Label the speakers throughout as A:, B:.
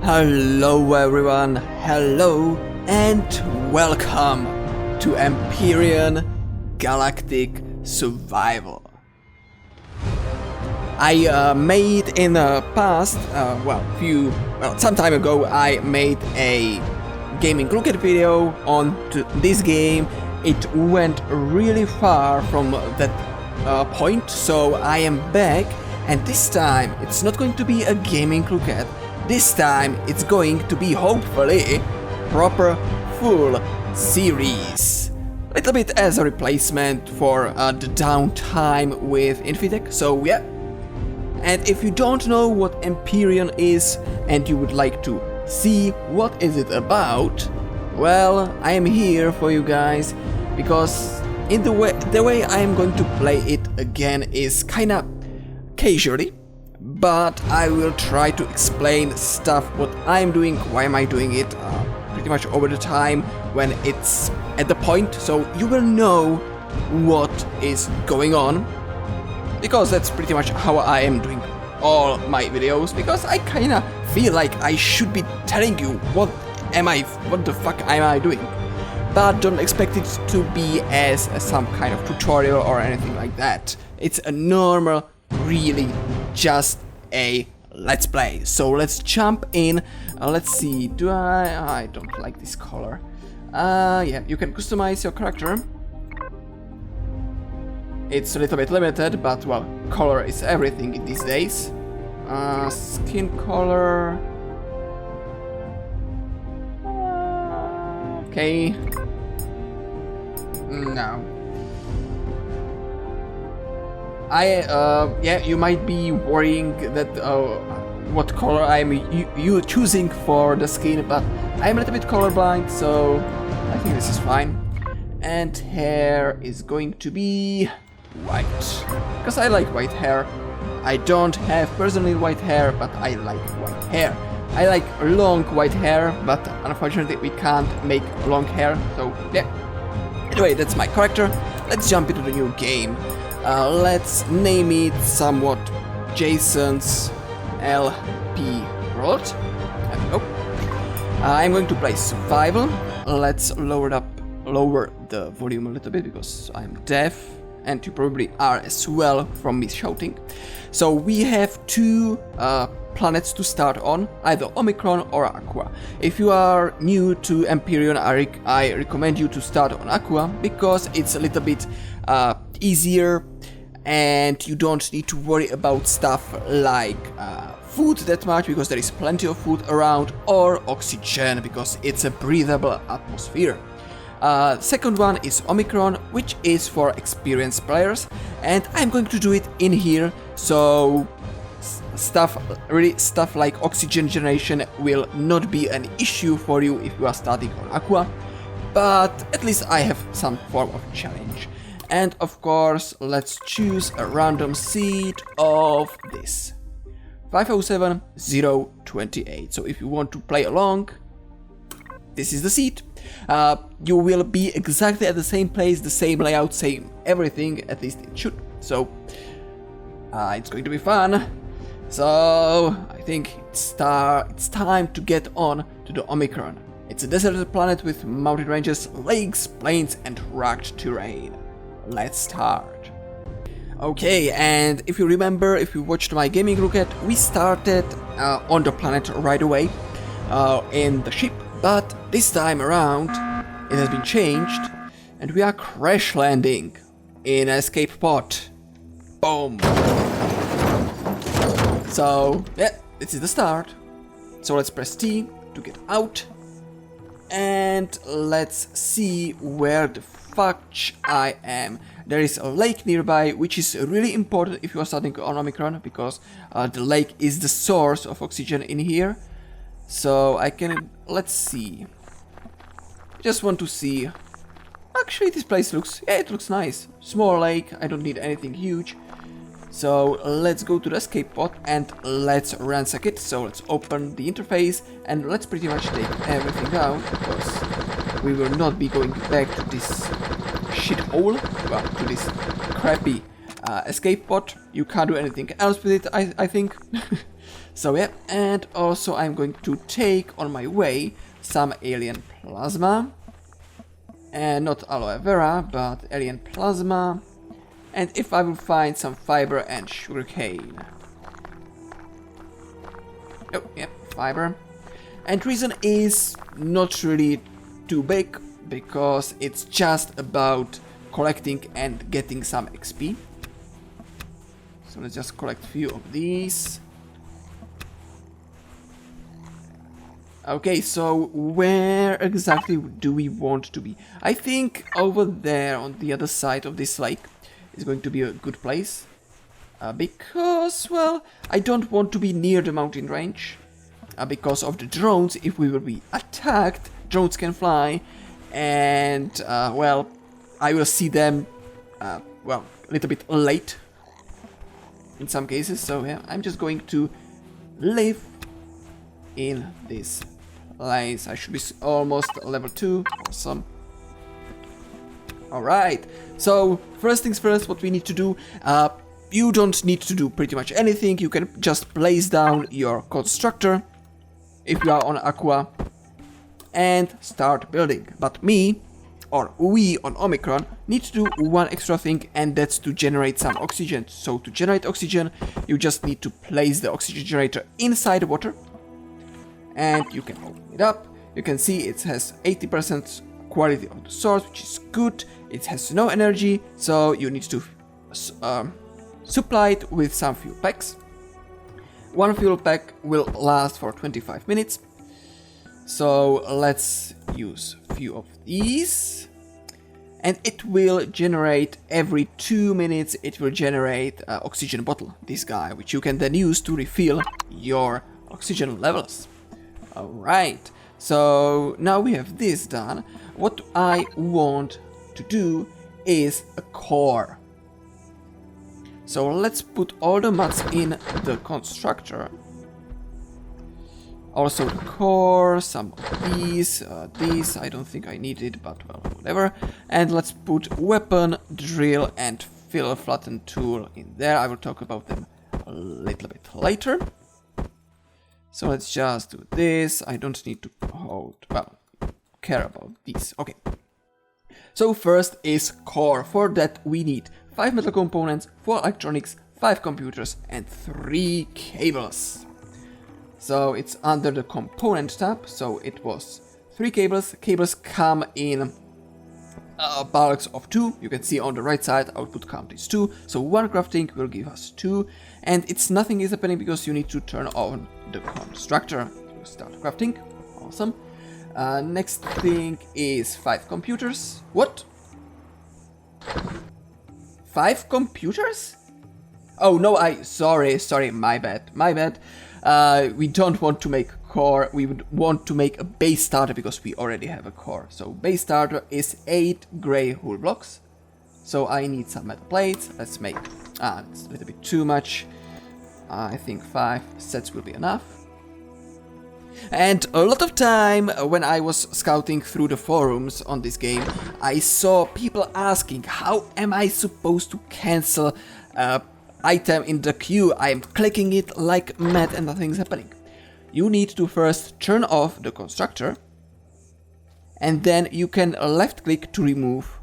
A: Hello everyone, hello and welcome to Empyrion Galactic Survival. I made in the past, some time ago, I made a gaming crooked video on this game. It went really far from that point, so I am back, and this time it's not going to be a gaming crooked. This time it's going to be, hopefully, proper full series. A little bit as a replacement for the downtime with Infitech, so yeah. And if you don't know what Empyrion is and you would like to see what is it about, well, I am here for you guys, because the way I am going to play it again is kinda casually. But I will try to explain stuff, what I'm doing, why am I doing it, pretty much over the time when it's at the point, so you will know what is going on, because that's pretty much how I am doing all my videos, because I kinda feel like I should be telling you what the fuck am I doing, but don't expect it to be as some kind of tutorial or anything like that. It's a normal, really just a let's play. So let's jump in. Let's see, I don't like this color. Yeah, you can customize your character. It's a little bit limited, but well, color is everything these days. Skin color. Okay. No. Yeah, you might be worrying that what color I'm choosing for the skin, but I'm a little bit colorblind, so I think this is fine. And hair is going to be white, because I like white hair. I don't have personally white hair, but I like white hair. I like long white hair, but unfortunately we can't make long hair, so yeah. Anyway, that's my character. Let's jump into the new game. Let's name it somewhat Jason's LP World. There we go. I'm going to play survival. Let's lower the volume a little bit, because I'm deaf, and you probably are as well from me shouting. So we have two planets to start on, either Omicron or Aqua. If you are new to Empyrion, I recommend you to start on Aqua, because it's a little bit easier, and you don't need to worry about stuff like food that much, because there is plenty of food around, or oxygen, because it's a breathable atmosphere. Second one is Omicron, which is for experienced players, and I'm going to do it in here, so stuff like oxygen generation will not be an issue for you if you are starting on Aqua, but at least I have some form of challenge. And of course, let's choose a random seed of this 507028. So if you want to play along, this is the seed. You will be exactly at the same place, the same layout, same everything, at least it should. So it's going to be fun. So I think it's time to get on to the Omicron. It's a deserted planet with mountain ranges, lakes, plains, and rugged terrain. Let's start. Okay, and if you remember, if you watched my gaming rocket, we started on the planet right away in the ship, but this time around it has been changed, and we are crash landing in an escape pod. Boom. So yeah, this is the start. So let's press T to get out, and let's see where the fuck I am. There is a lake nearby, which is really important if you are starting on Omicron, because the lake is the source of oxygen in here. So let's see. Just want to see. Actually, this place looks nice. Small lake, I don't need anything huge. So let's go to the escape pod and let's ransack it. So let's open the interface and let's pretty much take everything out, because we will not be going back to this shithole, well, to this crappy escape pod. You can't do anything else with it, I think. So yeah, and also I'm going to take on my way some alien plasma. And not aloe vera, but alien plasma. And if I will find some fiber and sugarcane. Oh, yeah, fiber. And reason is not really too big, because it's just about collecting and getting some XP. So let's just collect a few of these. Okay, so where exactly do we want to be? I think over there on the other side of this lake is going to be a good place. Because, well, I don't want to be near the mountain range. Because of the drones, if we will be attacked, drones can fly. And, well, I will see them, well, a little bit late. In some cases, so yeah, I'm just going to live in this place. I should be almost level 2. Awesome. Alright, so first things first, what we need to do, you don't need to do pretty much anything. You can just place down your constructor if you are on Aqua and start building. But me, or we on Omicron, need to do one extra thing, and that's to generate some oxygen. So to generate oxygen, you just need to place the oxygen generator inside the water. And you can open it up. You can see it has 80% quality of the source, which is good. It has no energy, so you need to supply it with some fuel packs. One fuel pack will last for 25 minutes. So let's use a few of these. And it will generate every 2 minutes, it will generate an oxygen bottle, this guy, which you can then use to refill your oxygen levels. Alright, so now we have this done. What I want to do is a core. So let's put all the mats in the constructor. Also the core, some of these I don't think I need it, but well, whatever. And let's put weapon, drill and fill flatten tool in there. I will talk about them a little bit later. So let's just do this. I don't need to care about these. Okay. So first is core. For that we need 5 metal components, 4 electronics, 5 computers and 3 cables. So it's under the component tab, so it was 3 cables. Cables come in bulks of 2. You can see on the right side output count is 2. So 1 crafting will give us 2. And nothing is happening because you need to turn on the constructor to start crafting. Awesome. Next thing is 5 computers. What? 5 computers? Oh no, sorry, my bad. We don't want to make a core, we would want to make a base starter because we already have a core. So base starter is 8 gray hull blocks. So I need some metal plates. Let's make, it's a little bit too much. I think 5 sets will be enough. And a lot of time when I was scouting through the forums on this game, I saw people asking, how am I supposed to cancel item in the queue? I am clicking it like mad and nothing's happening. You need to first turn off the constructor, and then you can left click to remove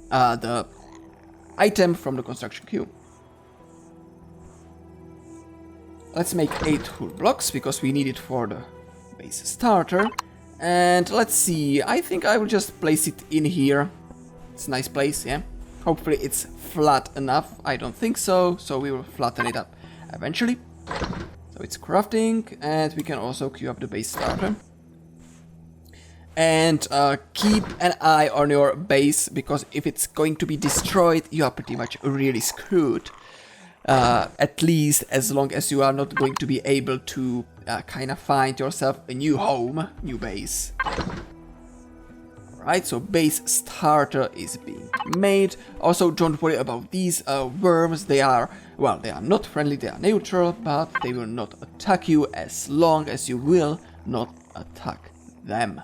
A: the item from the construction queue. Let's make 8 hull blocks because we need it for the base starter. And let's see, I think I will just place it in here. It's a nice place, yeah. Hopefully it's flat enough. I don't think so, so we will flatten it up eventually. So it's crafting, and we can also queue up the base starter. And keep an eye on your base, because if it's going to be destroyed, you are pretty much really screwed. At least as long as you are not going to be able to kind of find yourself a new home, new base. Right, so base starter is being made. Also, don't worry about these worms. They are not friendly, they are neutral, but they will not attack you as long as you will not attack them.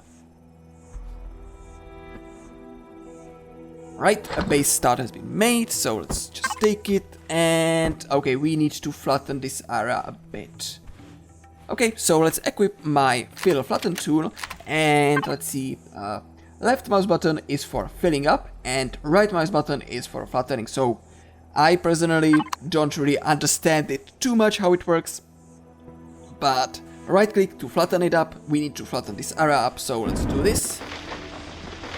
A: Right, a base start has been made, so let's just take it, and okay, we need to flatten this area a bit. Okay, so let's equip my fill flatten tool, and let's see, left mouse button is for filling up, and right mouse button is for flattening, so I personally don't really understand it too much how it works, but right click to flatten it up, we need to flatten this area up, so let's do this.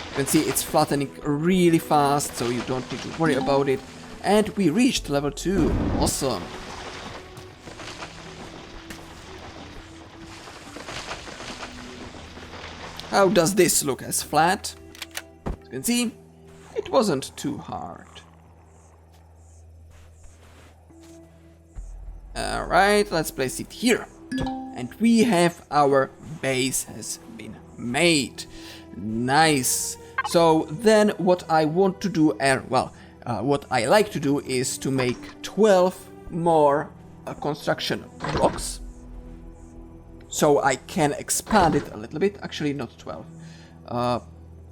A: You can see it's flattening really fast, so you don't need to worry about it. And we reached level 2. Awesome. How does this look as flat? As you can see, it wasn't too hard. Alright, let's place it here. And we have our base has been made. Nice. So then what I want to do, what I like to do is to make 12 more construction blocks. So I can expand it a little bit. Actually, not 12.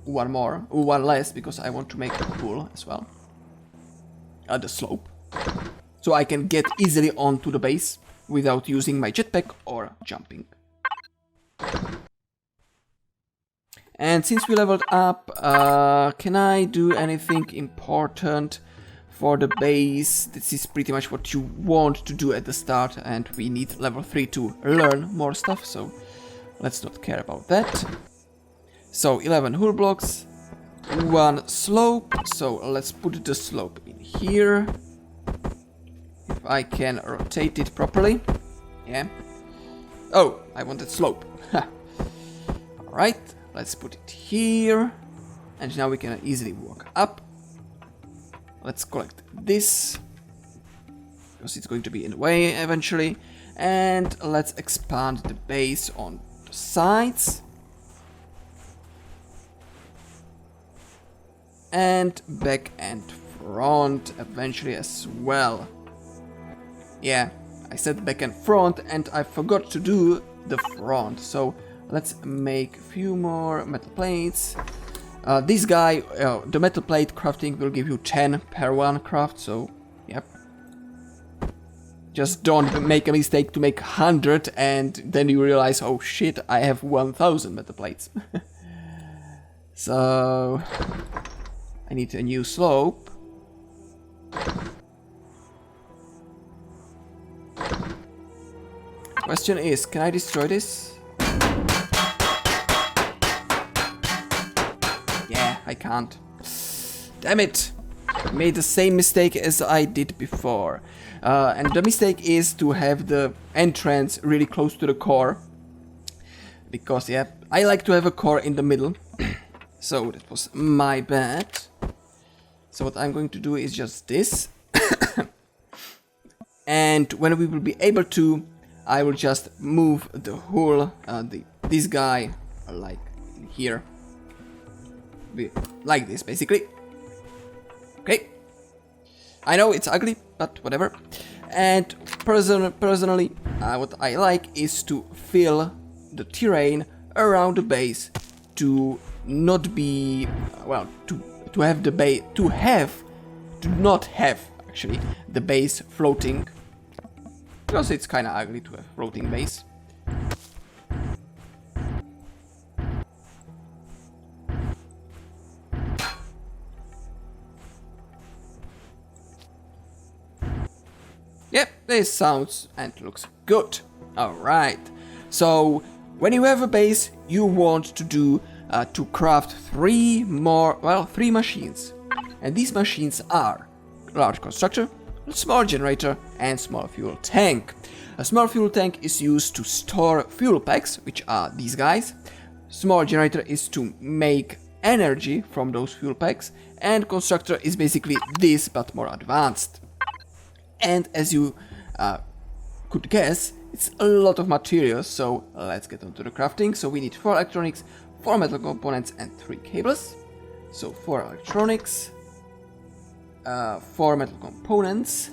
A: One less, because I want to make a pool as well. The slope. So I can get easily onto the base without using my jetpack or jumping. And since we leveled up, can I do anything important for the base? This is pretty much what you want to do at the start, and we need level 3 to learn more stuff, so let's not care about that. So 11 hull blocks, 1 slope, so let's put the slope in here. If I can rotate it properly. Yeah. Oh, I wanted slope. Alright. Let's put it here, and now we can easily walk up. Let's collect this, because it's going to be in the way eventually. And let's expand the base on the sides. And back and front eventually as well. Yeah, I said back and front, and I forgot to do the front, so let's make a few more metal plates. This guy, the metal plate crafting will give you 10 per one craft, so yep. Just don't make a mistake to make 100 and then you realize, oh shit, I have 1000 metal plates. So I need a new slope. Question is, can I destroy this? I can't. Damn it! I made the same mistake as I did before. And the mistake is to have the entrance really close to the core. Because, yeah, I like to have a core in the middle. So that was my bad. So what I'm going to do is just this. And when we will be able to, I will just move the hull, this guy, like here. Like this, basically. Okay. I know it's ugly, but whatever. And personally, what I like is to fill the terrain around the base to not be, well, to have the base, to not have actually the base floating, because it's kind of ugly to have floating base. Yep, this sounds and looks good. Alright, so when you have a base, you want to do to craft 3 machines. And these machines are large constructor, small generator, and small fuel tank. A small fuel tank is used to store fuel packs, which are these guys. Small generator is to make energy from those fuel packs, and constructor is basically this but more advanced. And as you could guess, it's a lot of materials, so let's get on to the crafting. So we need 4 electronics, 4 metal components, and 3 cables. So 4 electronics, 4 metal components,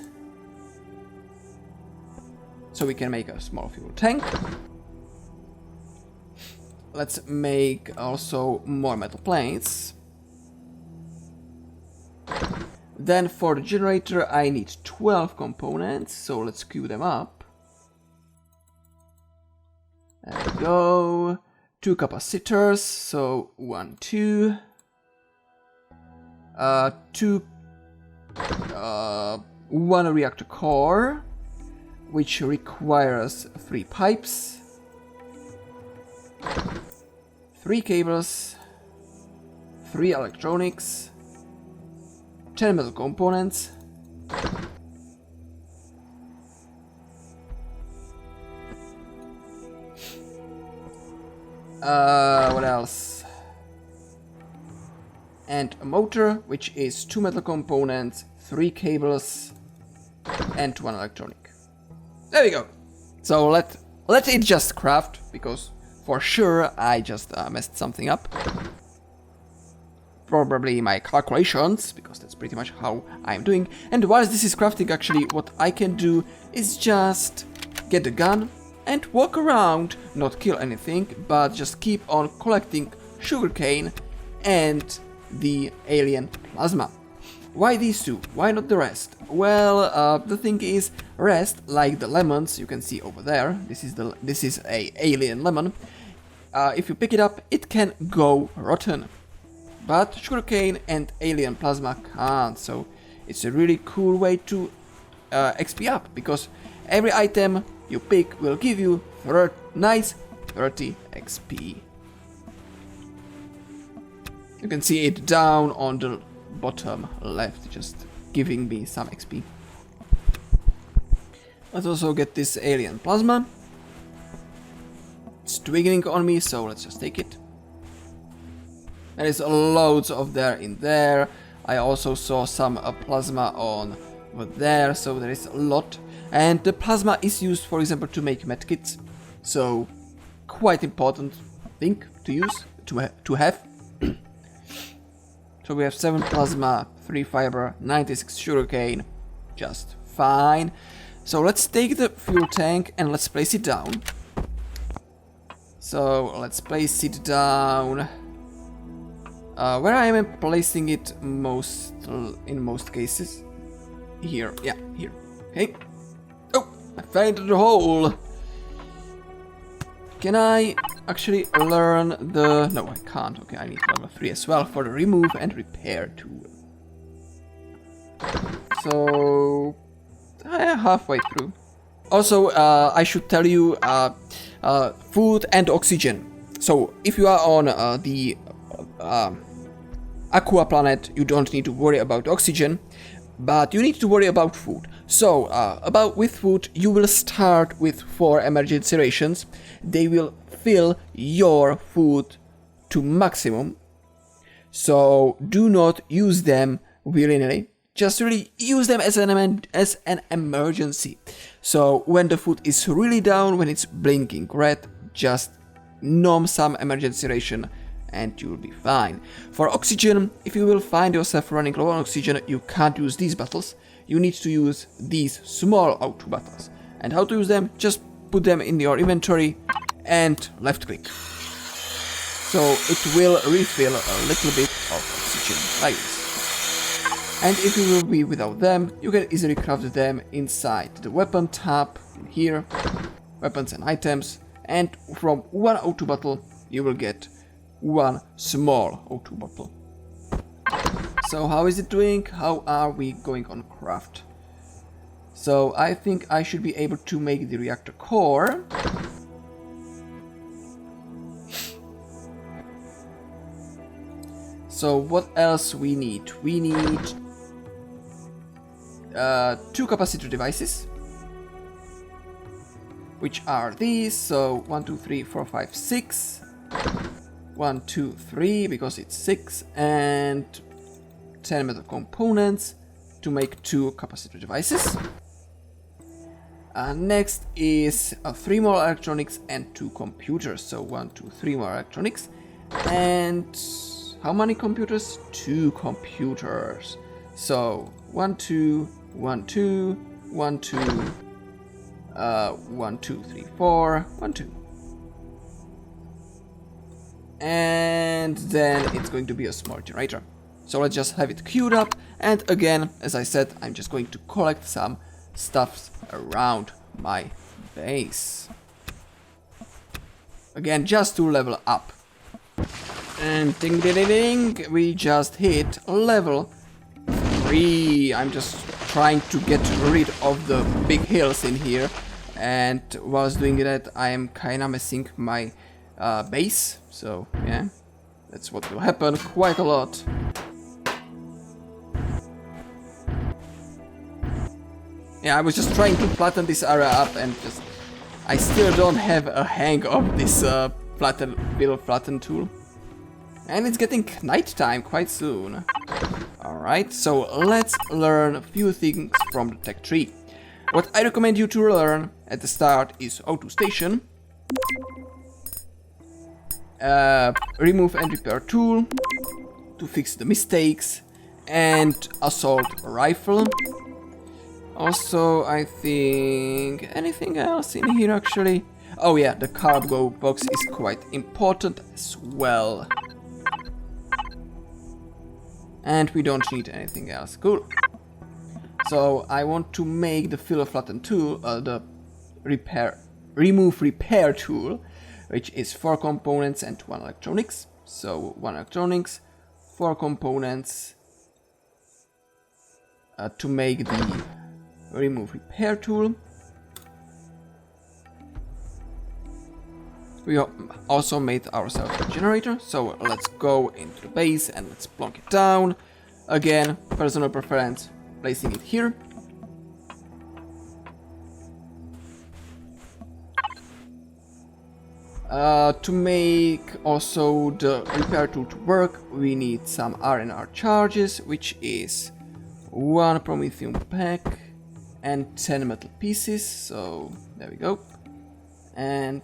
A: so we can make a small fuel tank. Let's make also more metal plates. Then for the generator I need 12 components, so let's queue them up. There we go. 2 capacitors, so 1, 2. 1 reactor core, which requires 3 pipes, 3 cables, 3 electronics, 10 metal components, what else? And a motor, which is 2 metal components, 3 cables, and 1 electronic. There we go. So let it just craft, because for sure I just messed something up. Probably my calculations, because that's pretty much how I'm doing. And whilst this is crafting, actually what I can do is just get the gun and walk around, not kill anything, but just keep on collecting sugarcane and the alien plasma. Why these two? Why not the rest? Well, the thing is, rest, like the lemons you can see over there, this is a alien lemon. If you pick it up, it can go rotten. But sugarcane and alien plasma can't, so it's a really cool way to XP up, because every item you pick will give you nice 30 XP. You can see it down on the bottom left, just giving me some XP. Let's also get this alien plasma. It's twiggling on me, so let's just take it. There is loads of there in there. I also saw some plasma on over there, so there is a lot. And the plasma is used, for example, to make medkits. So quite important thing to use, to have. So we have 7 plasma, 3 fiber, 96 sugarcane, just fine. So let's take the fuel tank and let's place it down. So let's place it down. Where I am placing it in most cases. Here, yeah, here. Okay. Oh, I fell into the hole. Can I actually learn the... No, I can't. Okay, I need level 3 as well for the remove and repair tool. So... halfway through. Also, I should tell you, food and oxygen. So, if you are on the Aqua planet, you don't need to worry about oxygen, but you need to worry about food. So, with food, you will start with 4 emergency rations. They will fill your food to maximum. So, do not use them willy-nilly. Just really use them as an emergency. So, when the food is really down, when it's blinking red, just nom some emergency ration and you'll be fine. For oxygen, if you will find yourself running low on oxygen, you can't use these bottles. You need to use these small O2 bottles. And how to use them? Just put them in your inventory and left click. So it will refill a little bit of oxygen like this. And if you will be without them, you can easily craft them inside the weapon tab here, weapons and items, and from 1 O2 bottle you will get 1 small O2 bottle. So how is it doing? How are we going on craft? So I think I should be able to make the reactor core. So what else we need? We need 2 capacitor devices, which are these. So 1, 2, 3, 4, 5, 6. 1, 2, 3 because it's 6, and 10 metal components to make 2 capacitor devices. Next is 3 more electronics and 2 computers. So 1, 2, 3 more electronics. And how many computers? 2 computers. So 1, 2, 1, 2, 1, 2, 1, 2, 3, 4, 1, 2. And then it's going to be a small generator. So let's just have it queued up And again, as I said, I'm just going to collect some stuffs around my base. Again, just to level up. And ding ding ding ding, we just hit level 3. I'm just trying to get rid of the big hills in here. And whilst doing that, I am kinda messing my base. So, yeah, that's what will happen quite a lot. Yeah, I was just trying to flatten this area up and just... I still don't have a hang of this flatten tool. And it's getting nighttime quite soon. Alright, so let's learn a few things from the tech tree. What I recommend you to learn at the start is auto station, remove and repair tool to fix the mistakes, and assault rifle. Also, I think anything else in here actually. Oh yeah, the cargo box is quite important as well. And we don't need anything else. Cool. So I want to make the fill flatten tool, the remove repair tool, which is 4 components and 1 electronics. So 1 electronics, 4 components to make the remove repair tool. We also made ourselves a generator, so let's go into the base and let's plonk it down. Again, personal preference, placing it here. To make also the repair tool to work, we need some R&R charges, which is 1 Promethium pack and 10 metal pieces, so there we go. And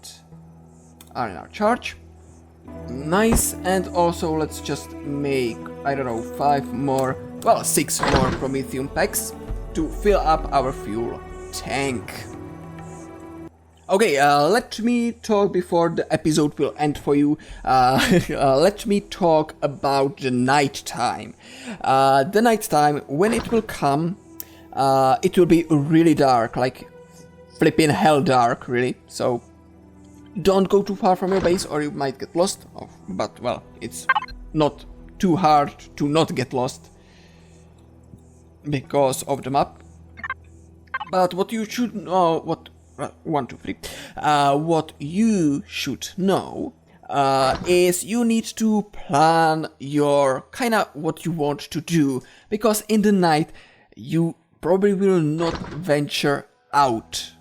A: R&R charge. Nice, and also let's just make, I don't know, 5 more, well, 6 more Promethium packs to fill up our fuel tank. Okay, let me talk before the episode will end for you. Let me talk about the night time. The night time, when it will come, it will be really dark, like flipping hell dark, really. So don't go too far from your base or you might get lost. Oh, but well, it's not too hard to not get lost because of the map. But what you should know, what you should know is you need to plan your kinda what you want to do, because in the night you probably will not venture out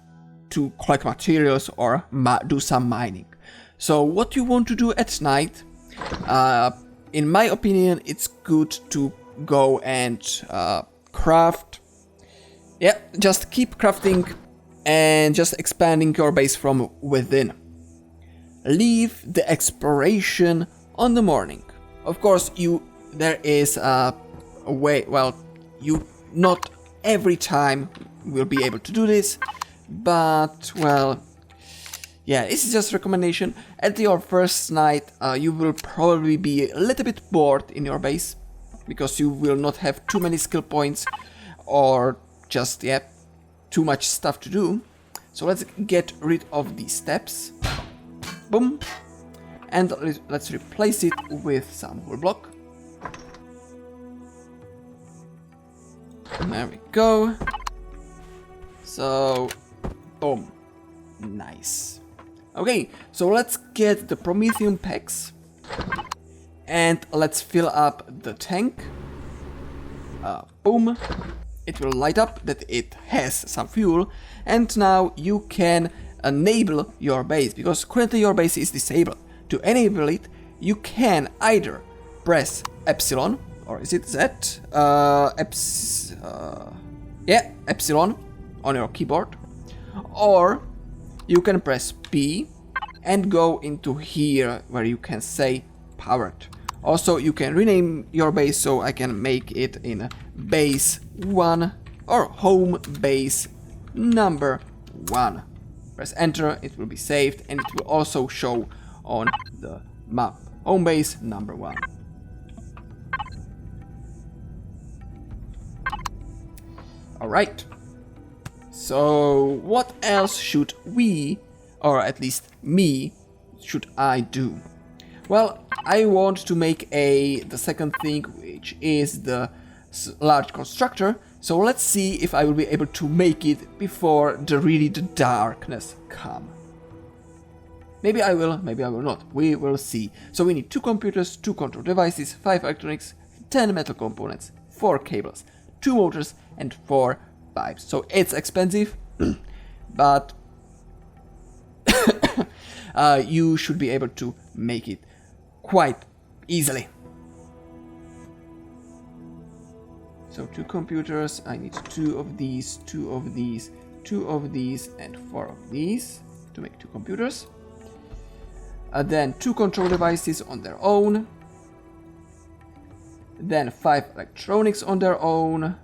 A: to collect materials or do some mining. So what you want to do at night, in my opinion, it's good to go and craft. Yeah, just keep crafting and just expanding your base from within. Leave the exploration on the morning. Of course, there is a way, well, you not every time will be able to do this, but well, yeah, this is just a recommendation. At your first night, you will probably be a little bit bored in your base, because you will not have too many skill points or just, yeah, too much stuff to do. So let's get rid of these steps. Boom. And let's replace it with some wool block. There we go. So, boom. Nice. Okay, so let's get the Promethium packs. And let's fill up the tank. Boom. It will light up that it has some fuel, and now you can enable your base, because currently your base is disabled. To enable it, you can either press Epsilon, or is it Z? Yeah, Epsilon on your keyboard, or you can press P and go into here where you can say powered. Also, you can rename your base, so I can make it in base 1 or home base number 1. Press enter, it will be saved, and it will also show on the map. Home base number 1. Alright. So, what else should we, or at least me, should I do? Well, I want to make the second thing, which is the large constructor. So let's see if I will be able to make it before the darkness come. Maybe I will, maybe I will not. We will see. So we need 2 computers, 2 control devices, 5 electronics, 10 metal components, 4 cables, 2 motors, and 4 pipes. So it's expensive, but you should be able to make it quite easily. So 2 computers, I need 2 of these, 2 of these, 2 of these, and 4 of these to make 2 computers. Then 2 control devices on their own. Then 5 electronics on their own.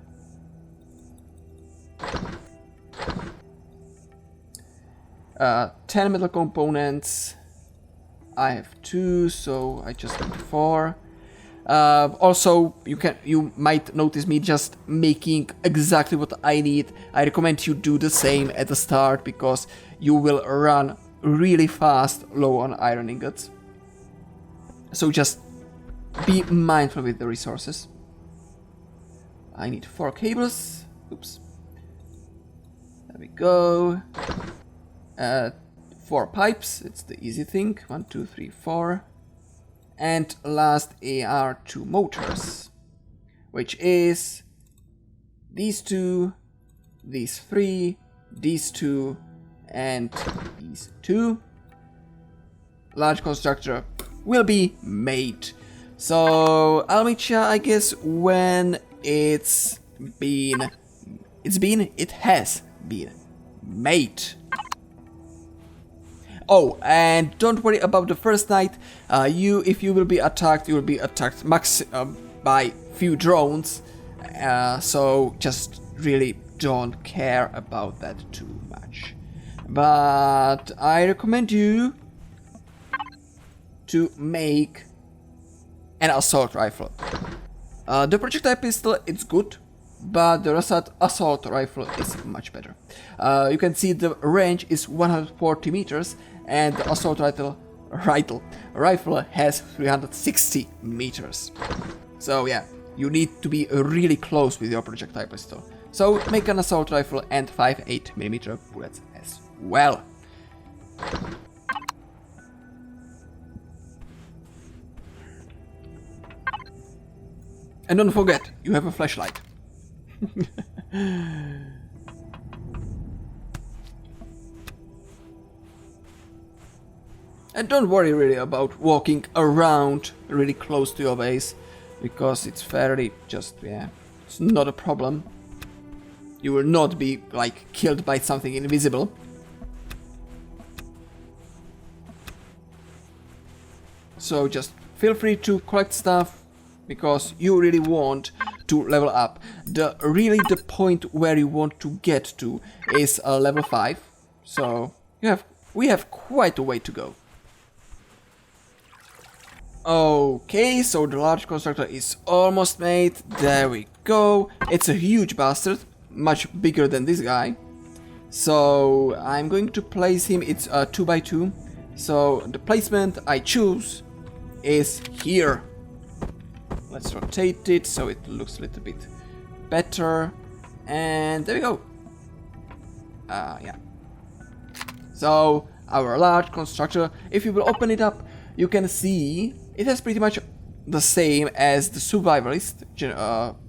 A: Uh, 10 metal components. I have 2, so I just need 4. Also, you might notice me just making exactly what I need. I recommend you do the same at the start, because you will run really fast low on iron ingots. So just be mindful with the resources. I need 4 cables. Oops. There we go. 4 pipes. It's the easy thing. 1, 2, 3, 4. And last are 2 motors, which is these 2, these 3, these 2, and these 2. Large constructor will be made. So I'll meet ya, I guess, when it has been made. Oh, and don't worry about the first night. If you will be attacked, you will be attacked by few drones. So just really don't care about that too much. But I recommend you to make an assault rifle. The projectile pistol, it's good, but the assault rifle is much better. You can see the range is 140 meters, and the assault rifle has 360 meters. So yeah, you need to be really close with your projectile pistol. So make an assault rifle and 5.8mm bullets as well. And don't forget, you have a flashlight. And don't worry really about walking around really close to your base, because it's fairly it's not a problem. You will not be like killed by something invisible. So just feel free to collect stuff, because you really want to level up. The point where you want to get to is level 5. So we have quite a way to go. Okay, so the large constructor is almost made. There we go. It's a huge bastard, much bigger than this guy. So I'm going to place him. It's 2x2. So the placement I choose is here. Let's rotate it so it looks a little bit better. And there we go. Yeah. So our large constructor, if you will open it up, you can see it has pretty much the same as the survivalist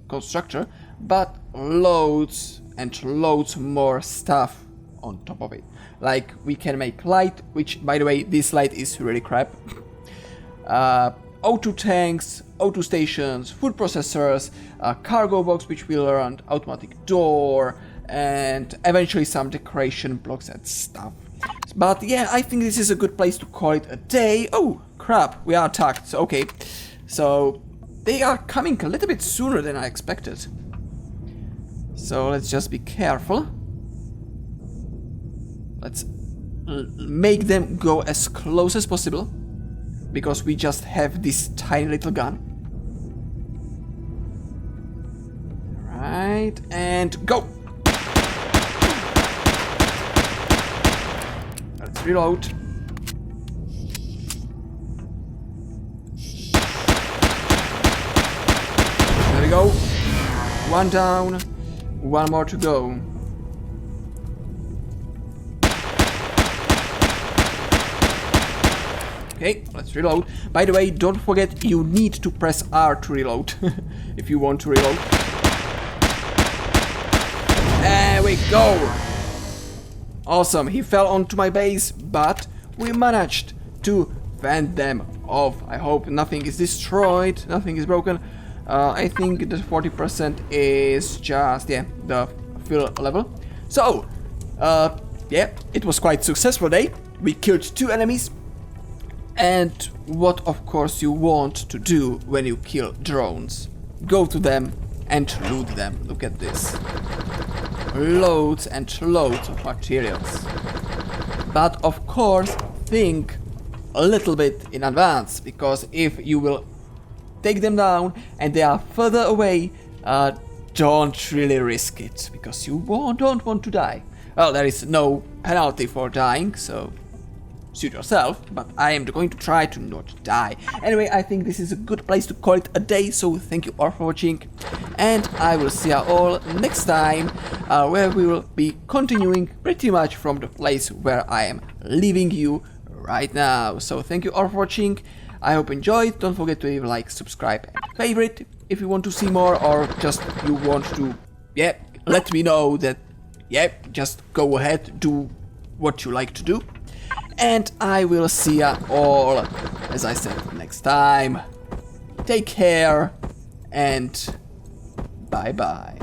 A: constructor, but loads and loads more stuff on top of it. Like we can make light, which by the way, this light is really crap. O2 tanks, O2 stations, food processors, a cargo box which will run automatic door, and eventually some decoration blocks and stuff. But yeah, I think this is a good place to call it a day. Oh crap, we are attacked. So, okay, so they are coming a little bit sooner than I expected. So let's just be careful. Let's make them go as close as possible, because we just have this tiny little gun. Right, and go! reload. There we go. One down, one more to go. Okay, let's reload. By the way, don't forget you need to press R to reload if you want to reload. There we go! Awesome, he fell onto my base, but we managed to fend them off. I hope nothing is destroyed, nothing is broken. I think the 40% is just, yeah, the fill level. So, yeah, it was quite successful day. We killed 2 enemies. And what of course you want to do when you kill drones? Go to them and loot them. Look at this. Loads and loads of materials. But of course think a little bit in advance, because if you will take them down and they are further away, don't really risk it, because you don't want to die. Well, there is no penalty for dying, so suit yourself, but I am going to try to not die. Anyway, I think this is a good place to call it a day, so thank you all for watching, and I will see you all next time, where we will be continuing pretty much from the place where I am leaving you right now. So thank you all for watching, I hope you enjoyed. Don't forget to leave a like, subscribe and favorite if you want to see more, or just you want to, yeah, let me know that, yeah, just go ahead, do what you like to do. And I will see ya all, as I said, next time. Take care and bye bye.